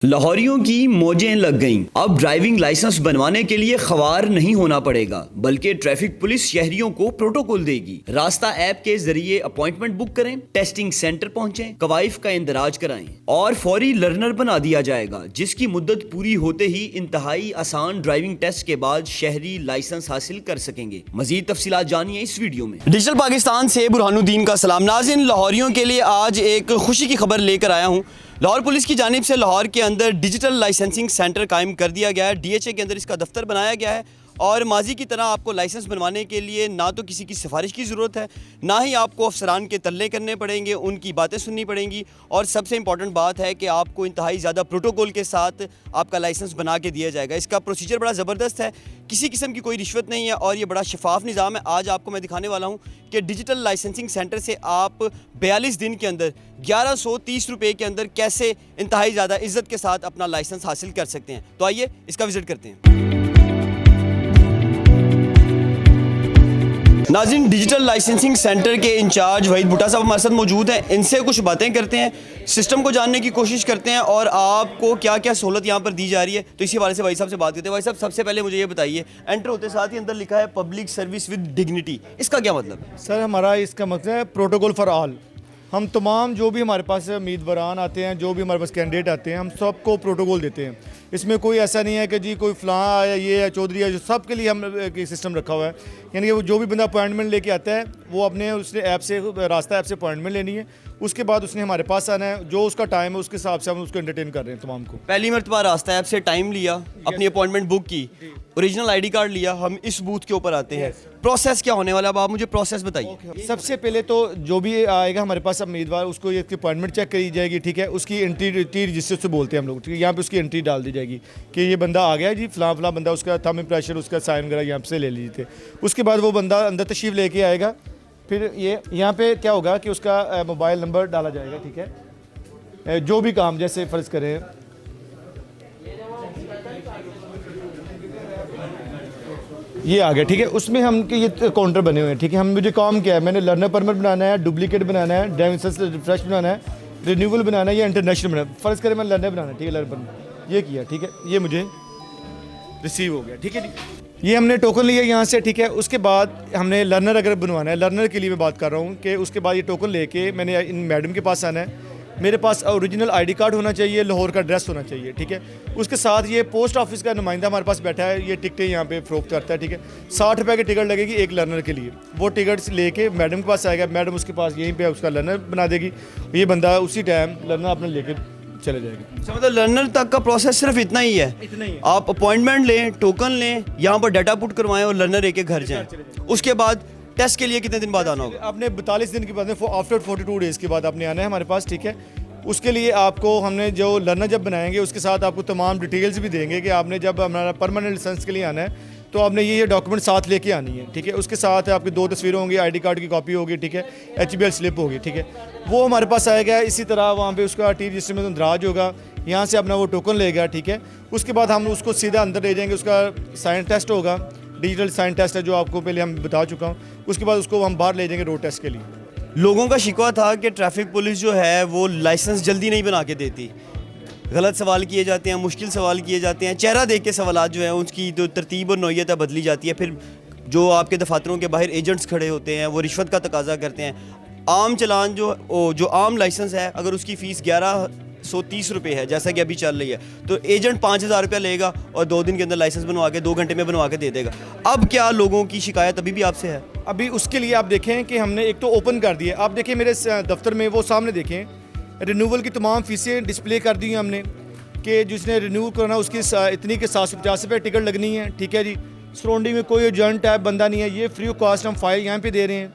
लाहौरियों की मौजें लग गईं। अब ड्राइविंग लाइसेंस बनवाने के लिए ख्वार नहीं होना पड़ेगा, बल्कि ट्रैफिक पुलिस शहरियों को प्रोटोकॉल देगी। रास्ता ऐप के जरिए अपॉइंटमेंट बुक करें, टेस्टिंग सेंटर पहुंचें, कवाइफ का इंदराज कराएं और फौरी लर्नर बना दिया जाएगा, जिसकी मुद्दत पूरी होते ही इंतहाई आसान ड्राइविंग टेस्ट के बाद शहरी लाइसेंस हासिल कर सकेंगे। मजीद तफसीलात जानिए इस वीडियो में। डिजिटल पाकिस्तान से बुरहानुद्दीन का सलाम। नाज़रीन, लाहौरियों के लिए आज एक खुशी की खबर लेकर आया हूँ। लाहौर पुलिस की जानिब से लाहौर के अंदर डिजिटल लाइसेंसिंग सेंटर कायम कर दिया गया है। DHA के अंदर इसका दफ्तर बनाया गया है और माजी की तरह आपको लाइसेंस बनवाने के लिए ना तो किसी की सिफारिश की ज़रूरत है, ना ही आपको अफसरान के तल्ले करने पड़ेंगे, उनकी बातें सुननी पड़ेंगी। और सबसे इंपॉर्टेंट बात है कि आपको इंतहाई ज़्यादा प्रोटोकॉल के साथ आपका लाइसेंस बना के दिया जाएगा। इसका प्रोसीजर बड़ा ज़बरदस्त है, किसी किस्म की कोई रिश्वत नहीं है और ये बड़ा शफाफ निज़ाम है। आज आपको मैं दिखाने वाला हूँ कि डिजिटल लाइसेंसिंग सेंटर से आप 42 दिन के अंदर 1130 रुपये के अंदर कैसे इंतहाई ज़्यादा इज्जत के साथ अपना लाइसेंस हासिल कर सकते हैं। तो आइए इसका विज़िट करते हैं। नाज़रीन, डिजिटल लाइसेंसिंग सेंटर के इंचार्ज वहीद भुट्टा साहब हमारे साथ मौजूद हैं। इनसे कुछ बातें करते हैं, सिस्टम को जानने की कोशिश करते हैं और आपको क्या क्या सहूलत यहाँ पर दी जा रही है, तो इसी हवाले से भाई साहब से बात करते हैं। भाई साहब, सबसे पहले मुझे ये बताइए, एंटर होते साथ ही अंदर लिखा है पब्लिक सर्विस विद डिग्निटी, इसका क्या मतलब है? सर, हमारा इसका मकसद है प्रोटोकॉल फॉर ऑल। हम तमाम जो भी हमारे पास उम्मीदवारान आते हैं, जो भी हमारे पास कैंडिडेट आते हैं, हम सबको प्रोटोकॉल देते हैं। इसमें कोई ऐसा नहीं है कि जी कोई फ़लाँ आया, ये है चौधरी है, जो सब के लिए हम एक सिस्टम रखा हुआ है। यानी कि वो जो भी बंदा अपॉइंटमेंट लेके आता है, वो अपने उसने ऐप से, रास्ता ऐप से अपॉइंटमेंट लेनी है। उसके बाद उसने हमारे पास आना है, जो उसका टाइम है उसके हिसाब से हम उसको एंटरटेन कर रहे हैं तमाम को। पहली मरतबा रास्ता ऐप से टाइम लिया, अपनी अपॉइंटमेंट बुक की, ओरिजिनल ID कार्ड लिया, हम इस बूथ के ऊपर आते हैं। प्रोसेस क्या होने वाला है, अब आप मुझे प्रोसेस बताइए। सबसे पहले तो जो भी आएगा हमारे पास उम्मीदवार, उसको ये अपॉइंटमेंट चेक करी जाएगी, ठीक है। उसकी एंट्री रजिस्टर से बोलते हैं हम लोग, ठीक है। यहाँ पे उसकी एंट्री डाल दी जाएगी कि ये बंदा आ गया जी, फ़लाँ फ़लाँ बंदा, उसका थंब इम्प्रेशन, उसका साइन वगैरह यहाँ से ले लीजिए थे। उसके बाद वो बंदा अंदर तशरीफ़ लेके आएगा। फिर ये यहाँ पे क्या होगा कि उसका मोबाइल नंबर डाला जाएगा, ठीक है। जो भी काम, जैसे फ़र्ज़ करें ये आ गया, ठीक है। उसमें हम के ये काउंटर बने हुए हैं, ठीक है। हम मुझे काम क्या है, मैंने लर्नर परमिट बनाना है, डुप्लीकेट बनाना है, ड्राइविंग लाइसेंस रिफ्रेश बनाना है, रिन्यूअल बनाना है या इंटरनेशनल बनाना है। फ़र्ज़ करें मैं लर्नर बनाना है, ठीक है, लर्नर परमिट ये किया, ठीक है। ये मुझे रिसीव हो गया, ठीक है जी। ये हमने टोकन लिया यहाँ से, ठीक है। उसके बाद हमने लर्नर अगर बनवाना है, लर्नर के लिए मैं बात कर रहा हूँ कि उसके बाद ये टोकन लेके मैंने इन मैडम के पास आना है। मेरे पास ओरिजिनल ID कार्ड होना चाहिए, लाहौर का एड्रेस होना चाहिए, ठीक है। उसके साथ ये पोस्ट ऑफिस का नुमाइंदा हमारे पास बैठा है, ये टिकटें यहाँ पे फ़रोख्त करता है, ठीक है। 60 रुपये की टिकट लगेगी एक लर्नर के लिए। वो टिकट लेके मैडम के पास आएगा, मैडम उसके पास यहीं पे उसका लर्नर बना देगी। ये बंदा उसी टाइम लर्नर अपने लेके चले जाएगा। मतलब लर्नर तक का प्रोसेस सिर्फ इतना ही है, इतना ही है। आप अपॉइंटमेंट लें, टोकन लें, यहाँ पर डाटा पुट करवाएं और लर्नर एक घर जाएं। उसके बाद टेस्ट के लिए कितने दिन बाद आना होगा? आपने 42 दिन के बाद, आफ्टर 42 डेज़ के बाद आपने आना है हमारे पास, ठीक है। उसके लिए आपको हमने जो लर्नर जब बनाएंगे, उसके साथ आपको तमाम डिटेल्स भी देंगे कि आपने जब हमारा परमानेंट लाइसेंस के लिए आना है तो आपने ये डॉक्यूमेंट साथ लेके आनी है, ठीक है। उसके साथ आपकी 2 तस्वीरें होंगी, ID कार्ड की कॉपी होगी, ठीक है, HBL स्लिप होगी, ठीक है। वो हमारे पास आएगा। इसी तरह वहाँ पे उसका T रजिस्टर में इंदराज होगा, यहाँ से अपना वो टोकन लेगा, ठीक है। उसके बाद हम उसको सीधा अंदर ले जाएंगे, उसका साइन टेस्ट होगा, डिजिटल साइन टेस्ट है जो आपको पहले हम बता चुका हूँ। उसके बाद उसको हम बाहर ले जाएंगे रोड टेस्ट के लिए। लोगों का शिकवा था कि ट्रैफिक पुलिस जो है वो लाइसेंस जल्दी नहीं बना के देती, गलत सवाल किए जाते हैं, मुश्किल सवाल किए जाते हैं, चेहरा देख के सवालात जो हैं उसकी जो तरतीब और नौइयत है बदली जाती है। फिर जो आपके दफातरों के बाहर एजेंट्स खड़े होते हैं वो रिश्वत का तकाजा करते हैं। आम चलान जो आम लाइसेंस है, अगर उसकी फ़ीस 1130 रुपये है, जैसा कि अभी चल रही है, तो एजेंट 5000 रुपया लेगा और 2 दिन के अंदर लाइसेंस बनवा के 2 घंटे में बनवा के दे देगा। अब क्या लोगों की शिकायत अभी भी आपसे है? अभी उसके लिए आप देखें कि हमने एक तो ओपन कर दिया। आप देखें मेरे दफ्तर में, वो सामने देखें, रिन्यूअल की तमाम फ़ीसें डिस्प्ले कर दी हैं हमने कि जिसने रिन्यू करना उसकी इतनी के 750 रुपये टिकट लगनी है, ठीक है जी। सराउंडिंग में कोई एजेंट टाइप बंदा नहीं है, ये फ्री ऑफ कॉस्ट हम फाइल यहाँ पे दे रहे हैं।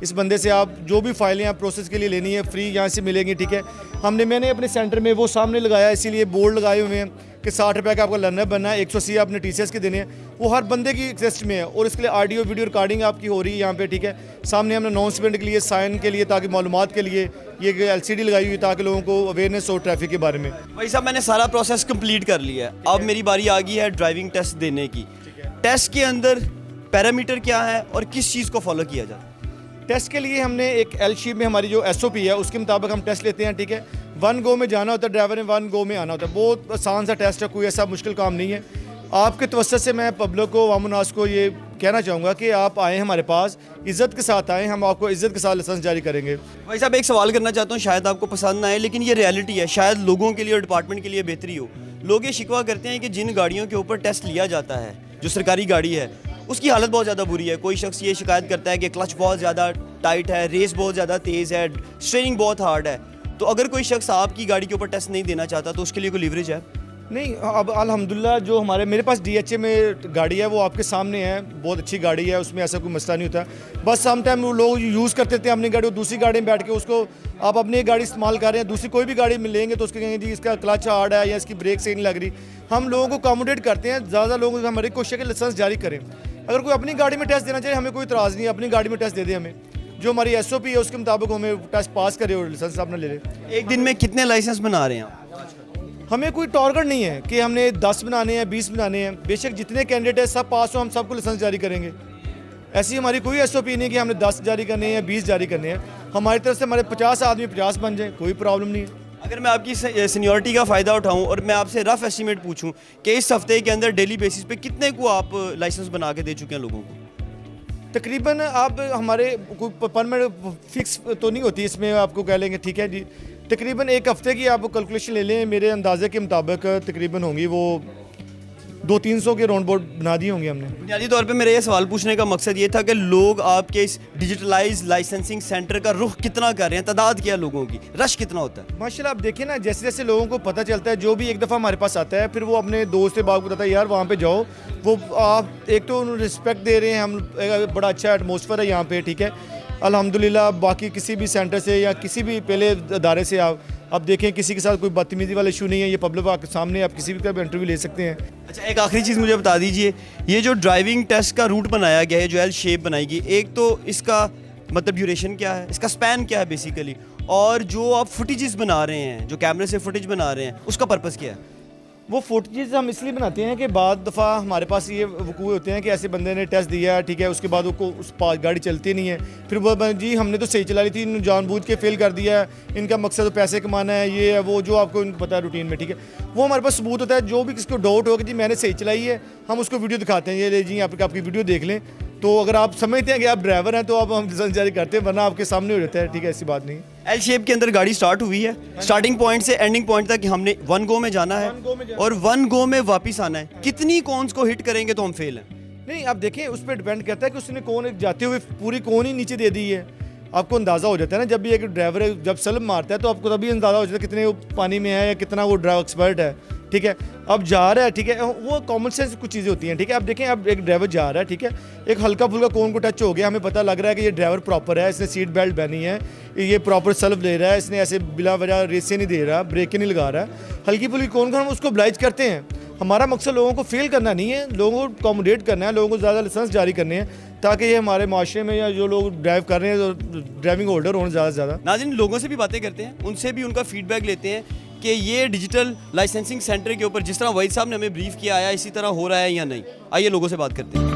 इस बंदे से आप जो भी फाइलें आप प्रोसेस के लिए लेनी है फ्री यहाँ से मिलेंगी, ठीक है। मैंने अपने सेंटर में वो सामने लगाया, इसीलिए बोर्ड लगाए हुए हैं कि 60 रुपये का आपका लर्नर बनना है, 180 आपने TCS के देने हैं। वो हर बंदे की एक्सेस्ट में है और इसके लिए ऑडियो वीडियो रिकॉर्डिंग आपकी हो रही है यहाँ पे, ठीक है। सामने हमने अनाउंसमेंट के लिए, साइन के लिए, ताकि मालूमात के लिए ये LCD लगाई हुई ताकि लोगों को अवेयरनेस हो ट्रैफिक के बारे में। भाई साहब, मैंने सारा प्रोसेस कंप्लीट कर लिया है, अब मेरी बारी आ गई है ड्राइविंग टेस्ट देने की। टेस्ट के अंदर पैरामीटर क्या है और किस चीज़ को फॉलो किया जाता है? टेस्ट के लिए हमने एक एल शेप में हमारी जो SOP है उसके मुताबिक हम टेस्ट लेते हैं, ठीक है। 1 गो में जाना होता है, ड्राइवर ने 1 गो में आना होता है। बहुत आसान सा टेस्ट है, कोई ऐसा मुश्किल काम नहीं है। आपके तवज्जो से मैं पब्लिक को, वामुनास को ये कहना चाहूँगा कि आप आएँ हमारे पास, इज़्ज़त के साथ आएँ, हम आपको इज़्ज़त के साथ लाइसेंस जारी करेंगे। भाई साहब एक सवाल करना चाहता हूँ, शायद आपको पसंद ना आए लेकिन ये रियलिटी है, शायद लोगों के लिए और डिपार्टमेंट के लिए बेहतरी हो। लोग ये शिकवा करते हैं कि जिन गाड़ियों के ऊपर टेस्ट लिया जाता है, जो सरकारी गाड़ी है, उसकी हालत बहुत ज़्यादा बुरी है। कोई शख्स ये शिकायत करता है कि क्लच बहुत ज़्यादा टाइट है, रेस बहुत ज़्यादा तेज़ है, स्टीयरिंग बहुत हार्ड है। तो अगर कोई शख्स आपकी गाड़ी के ऊपर टेस्ट नहीं देना चाहता तो उसके लिए कोई लीवरेज है? नहीं, अब अल्हम्दुलिल्लाह जो मेरे पास DHA में गाड़ी है वो आपके सामने है, बहुत अच्छी गाड़ी है, उसमें ऐसा कोई मसला नहीं होता। बस सम टाइम लोग यूज़ करते थे अपनी गाड़ी, दूसरी गाड़ी में बैठ के उसको आप अपनी गाड़ी इस्तेमाल कर रहे हैं, दूसरी कोई भी गाड़ी में लेंगे तो उसके कहेंगे जी इसका क्लच हार्ड है या इसकी ब्रेक सही नहीं लग रही। हम लोगों को अकोमोडेट करते हैं, ज़्यादा लोगों को हमारी कोशिश है कि लाइसेंस जारी करें। अगर कोई अपनी गाड़ी में टेस्ट देना चाहिए, हमें कोई इतराज़ नहीं है, अपनी गाड़ी में टेस्ट दे दे, हमें जो हमारी SOP है उसके मुताबिक हमें टेस्ट पास करे और लाइसेंस अपना ले ले। एक दिन में कितने लाइसेंस बना रहे हैं आप? हमें कोई टारगेट नहीं है कि हमने 10 बनाने हैं, 20 बनाने हैं। बेशक जितने कैंडिडेट हैं सब पास हो, हम सबको लाइसेंस जारी करेंगे। ऐसी हमारी कोई SOP नहीं कि हमने 10 जारी करने हैं या 20 जारी करने हैं। हमारी तरफ से हमारे 50 आदमी 50 बन जाए, कोई प्रॉब्लम नहीं है। अगर मैं आपकी सीनियरिटी का फ़ायदा उठाऊं और मैं आपसे रफ एस्टीमेट पूछूं कि इस हफ्ते के अंदर डेली बेसिस पे कितने को आप लाइसेंस बना के दे चुके हैं लोगों को? तकरीबन आप हमारे कोई परमानेंट फिक्स तो नहीं होती इसमें, आपको कह लेंगे ठीक है जी, तकरीबन एक हफ्ते की आप कैलकुलेशन ले लें, मेरे अंदाजे के मुताबिक तकरीबन होंगी वो 200-300 के राउंड बोर्ड बना दिए होंगे हमने। बुनियादी तौर पे मेरा ये सवाल पूछने का मकसद ये था कि लोग आपके इस डिजिटलाइज लाइसेंसिंग सेंटर का रुख कितना कर रहे हैं, तादाद क्या है लोगों की, रश कितना होता है? माशाल्लाह आप देखिए ना, जैसे जैसे लोगों को पता चलता है, जो भी एक दफ़ा हमारे पास आता है फिर वो अपने दोस्त से बात बताता है यार वहाँ पे जाओ, वो आप एक तो रिस्पेक्ट दे रहे हैं, हम बड़ा अच्छा एटमॉस्फेयर है यहाँ पे, ठीक है अल्हम्दुलिल्लाह। बाकी किसी भी सेंटर से या किसी भी पहले अदारे से आप देखें किसी के साथ कोई बदतमीजी वाला इशू नहीं है, ये पब्लिक आपके सामने, आप किसी भी का भी इंटरव्यू ले सकते हैं। अच्छा एक आखिरी चीज़ मुझे बता दीजिए, ये जो ड्राइविंग टेस्ट का रूट बनाया गया है, जो एल शेप बनाई गई, एक तो इसका मतलब ड्यूरेशन क्या है, इसका स्पैन क्या है बेसिकली, और जो आप फुटेजेस बना रहे हैं, जो कैमरे से फुटेज बना रहे हैं, उसका पर्पज़ क्या है? वो फुटेजेस हम इसलिए बनाते हैं कि बाद दफ़ा हमारे पास ये वकूए होते हैं कि ऐसे बंदे ने टेस्ट दिया, ठीक है, उसके बाद उसको उस गाड़ी चलती नहीं है, फिर वो जी हमने तो सही चला ली थी, इन्होंने जानबूझ के फेल कर दिया है, इनका मकसद तो पैसे कमाना है, ये है वो, जो आपको इनको पता है रूटीन में, ठीक है। वो हमारे पास सबूत होता है, जो भी किसको डाउट हो कि जी मैंने सही चलाई है, हम उसको वीडियो दिखाते हैं, ये ले जी आपकी वीडियो देख लें। तो अगर आप समझते हैं कि आप ड्राइवर हैं तो आप हम लाइसेंस जारी करते हैं, वरना आपके सामने हो जाता है, ठीक है, ऐसी बात नहीं। एल शेप के अंदर गाड़ी स्टार्ट हुई है, स्टार्टिंग पॉइंट से एंडिंग पॉइंट तक हमने 1 गो में जाना है और 1 गो में वापस आना है। कितनी कॉन्स को हिट करेंगे तो हम फेल हैं? नहीं, आप देखें उस पर डिपेंड करता है कि उसने कौन जाते हुए पूरी कौन ही नीचे दे दी है, आपको अंदाज़ा हो जाता है ना। जब भी एक ड्राइवर है जब सलब मारता है तो आपको तभी अंदाज़ा हो जाता है कितने वो पानी में है या कितना वो ड्राइवर एक्सपर्ट है, ठीक है। अब जा रहा है, ठीक है, वो कॉमन सेंस कुछ चीज़ें होती हैं, ठीक है। अब देखें अब एक ड्राइवर जा रहा है, ठीक है, एक हल्का फुल्का कौन को टच हो गया, हमें पता लग रहा है कि ये ड्राइवर प्रॉपर है, इसने सीट बेल्ट पहनी है, ये प्रॉपर सेल्फ ले रहा है, इसने ऐसे बिला वजह रेसे नहीं दे रहा, ब्रेक नहीं लगा रहा है, हल्की फुल्की कौन को हम उसको ब्लाइज करते हैं। हमारा मकसद लोगों को फेल करना नहीं है, लोगों को अकोमोडेट करना है, लोगों को ज़्यादा लाइसेंस जारी करने हैं ताकि ये हमारे माशरे में या जो लोग ड्राइव कर रहे हैं ड्राइविंग होल्डर होने ज़्यादा से ज़्यादा। नाज़रीन लोगों से भी बातें करते हैं, उनसे भी उनका फीडबैक लेते हैं कि ये डिजिटल लाइसेंसिंग सेंटर के ऊपर जिस तरह वहीद साहब ने हमें ब्रीफ किया आया इसी तरह हो रहा है या नहीं। आइए लोगों से बात करते हैं।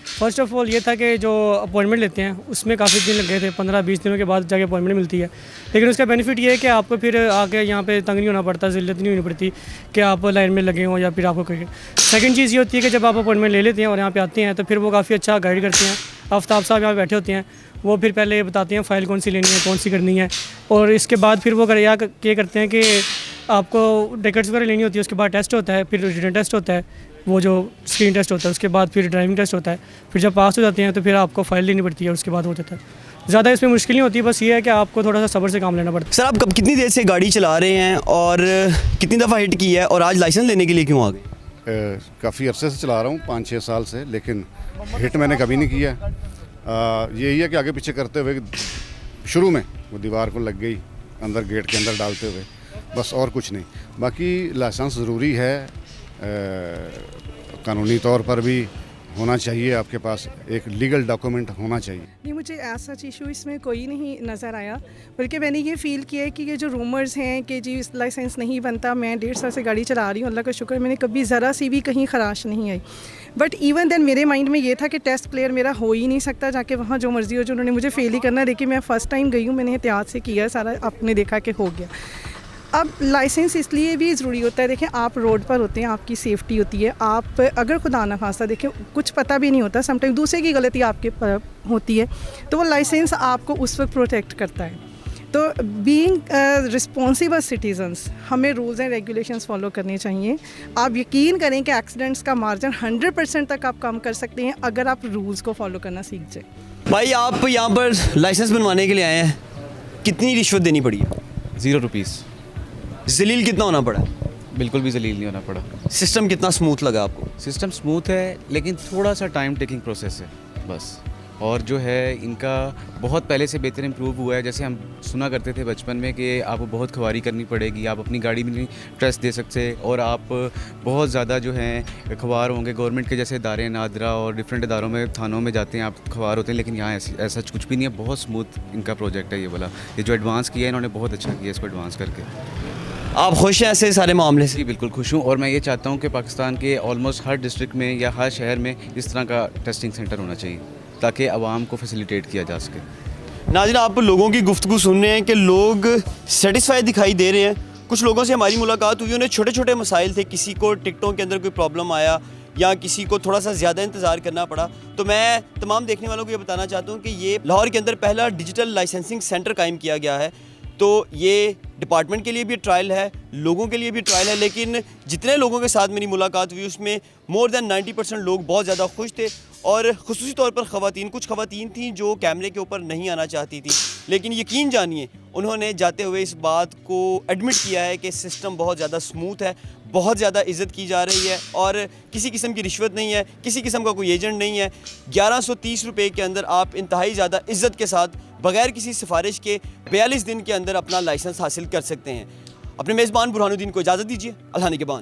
फ़र्स्ट ऑफ़ ऑल ये था कि जो अपॉइंटमेंट लेते हैं उसमें काफ़ी दिन लग गए थे, 15-20 दिनों के बाद जाके अपॉइंटमेंट मिलती है, लेकिन उसका बेनिफिट ये है कि आपको फिर आके यहाँ पे तंग नहीं होना पड़ता, ज़िल्लत नहीं होनी पड़ती कि आप लाइन में लगे हों या फिर आपको कोई। सेकंड चीज़ ये होती है कि जब आप अपॉइंटमेंट ले लेते हैं और यहाँ पे आते हैं तो फिर वो काफ़ी अच्छा गाइड करते हैं। आफ्ताब साहब यहाँ बैठे होते हैं, वो फिर पहले बताते हैं फ़ाइल कौन सी लेनी है, कौन सी करनी है, और इसके बाद फिर वो ये करते हैं कि आपको टिकट्स वगैरह लेनी होती है, उसके बाद टेस्ट होता है, फिर रिटन टेस्ट होता है, वो जो स्क्रीन टेस्ट होता है, उसके बाद फिर ड्राइविंग टेस्ट होता है, फिर जब पास हो जाते हैं तो फिर आपको फ़ाइल लेनी पड़ती है, उसके बाद हो जाता है। ज़्यादा इसमें मुश्किल नहीं होती, बस ये है कि आपको थोड़ा सा सब्र से काम लेना पड़ता है। सर आप कब कितनी देर से गाड़ी चला रहे हैं और कितनी दफ़ा हिट की है और आज लाइसेंस लेने के लिए क्यों आ गए? काफ़ी अरसे से चला रहा हूँ, 5-6 साल से, लेकिन हिट मैंने कभी नहीं किया। यही है कि आगे पीछे करते हुए शुरू में वो दीवार को लग गई अंदर गेट के अंदर डालते हुए, बस और कुछ नहीं। बाकी लाइसेंस ज़रूरी है कानूनी तौर पर भी, होना चाहिए, आपके पास एक लीगल डॉक्यूमेंट होना चाहिए। नहीं, मुझे ऐसा इशू इसमें कोई नहीं नज़र आया, बल्कि मैंने ये फ़ील किया है कि ये जो रूमर्स हैं कि जी लाइसेंस नहीं बनता, मैं 1.5 साल से गाड़ी चला रही हूँ, अल्लाह का शुक्र मैंने कभी ज़रा सी भी कहीं खराश नहीं आई। बट इवन देन मेरे माइंड में ये था कि टेस्ट क्लियर मेरा हो ही नहीं सकता, जाके वहाँ जो मर्ज़ी हो, जो उन्होंने मुझे फ़ेल ही करना है। लेकिन मैं फ़र्स्ट टाइम गई हूँ, मैंने एहतियात से किया सारा, आपने देखा कि हो गया। अब लाइसेंस इसलिए भी ज़रूरी होता है, देखें आप रोड पर होते हैं, आपकी सेफ्टी होती है, आप अगर खुदा न खास्ता देखें कुछ पता भी नहीं होता, समटाइम दूसरे की गलती आपके पर होती है, तो वो लाइसेंस आपको उस वक्त प्रोटेक्ट करता है। तो बीइंग रिस्पॉन्सिबल सिटीजन्स हमें रूल्स एंड रेगुलेशंस फॉलो करने चाहिए। आप यकीन करें कि एक्सीडेंट्स का मार्जिन 100% तक आप कम कर सकते हैं अगर आप रूल्स को फॉलो करना सीख जाए। भाई आप यहाँ पर लाइसेंस बनवाने के लिए आए हैं, कितनी रिश्वत देनी पड़ी है? 0 रुपीज़। जलील कितना होना पड़ा? बिल्कुल भी जलील नहीं होना पड़ा। सिस्टम कितना स्मूथ लगा आपको? सिस्टम स्मूथ है, लेकिन थोड़ा सा टाइम टेकिंग प्रोसेस है बस। और जो है इनका बहुत पहले से बेहतर इम्प्रूव हुआ है। जैसे हम सुना करते थे बचपन में कि आपको बहुत खवारी करनी पड़ेगी, आप अपनी गाड़ी में नहीं ट्रस्ट दे सकते, और आप बहुत ज़्यादा जो हैं खवार होंगे। गवर्नमेंट के जैसे इदारे नादरा और डिफरेंट इदारों में, थानों में जाते हैं, आप खवार होते हैं, लेकिन यहाँ ऐसा कुछ भी नहीं है। बहुत स्मूथ इनका प्रोजेक्ट है ये वाला। ये जो एडवांस किया है इन्होंने बहुत अच्छा किया इसको एडवांस करके। आप खुश हैं ऐसे सारे मामले से? जी बिल्कुल खुश हूँ, और मैं ये चाहता हूँ कि पाकिस्तान के ऑलमोस्ट हर डिस्ट्रिक्ट में या हर शहर में इस तरह का टेस्टिंग सेंटर होना चाहिए, ताकि आवाम को फैसिलिटेट किया जा सके। नाज़रीन, आप लोगों की गुफ्तगू सुन रहे हैं कि लोग सेटिस्फाई दिखाई दे रहे हैं। कुछ लोगों से हमारी मुलाकात हुई, उन्हें छोटे छोटे मसाइल थे, किसी को टिकटों के अंदर कोई प्रॉब्लम आया या किसी को थोड़ा सा ज़्यादा इंतज़ार करना पड़ा। तो मैं तमाम देखने वालों को ये बताना चाहता हूँ कि ये लाहौर के अंदर पहला डिजिटल लाइसेंसिंग सेंटर कायम किया गया है। तो ये डिपार्टमेंट के लिए भी ट्रायल है, लोगों के लिए भी ट्रायल है, लेकिन जितने लोगों के साथ मेरी मुलाकात हुई उसमें मोर देन 90% लोग बहुत ज़्यादा खुश थे। और ख़ुसूसी तौर पर कुछ ख़वातीन थीं जो कैमरे के ऊपर नहीं आना चाहती थी, लेकिन यकीन जानिए उन्होंने जाते हुए इस बात को एडमिट किया है कि सिस्टम बहुत ज़्यादा स्मूथ है, बहुत ज़्यादा इज़्ज़त की जा रही है और किसी किस्म की रिश्वत नहीं है, किसी किस्म का कोई एजेंट नहीं है। 1130 रुपये के अंदर आप इंतहाई ज़्यादा इज़्ज़त के साथ बग़ैर किसी सिफारिश के 42 दिन के अंदर अपना लाइसेंस हासिल कर सकते हैं। अपने मेज़बान बुरहानुद्दीन को इजाज़त दीजिए। अल्लाह निगहबान।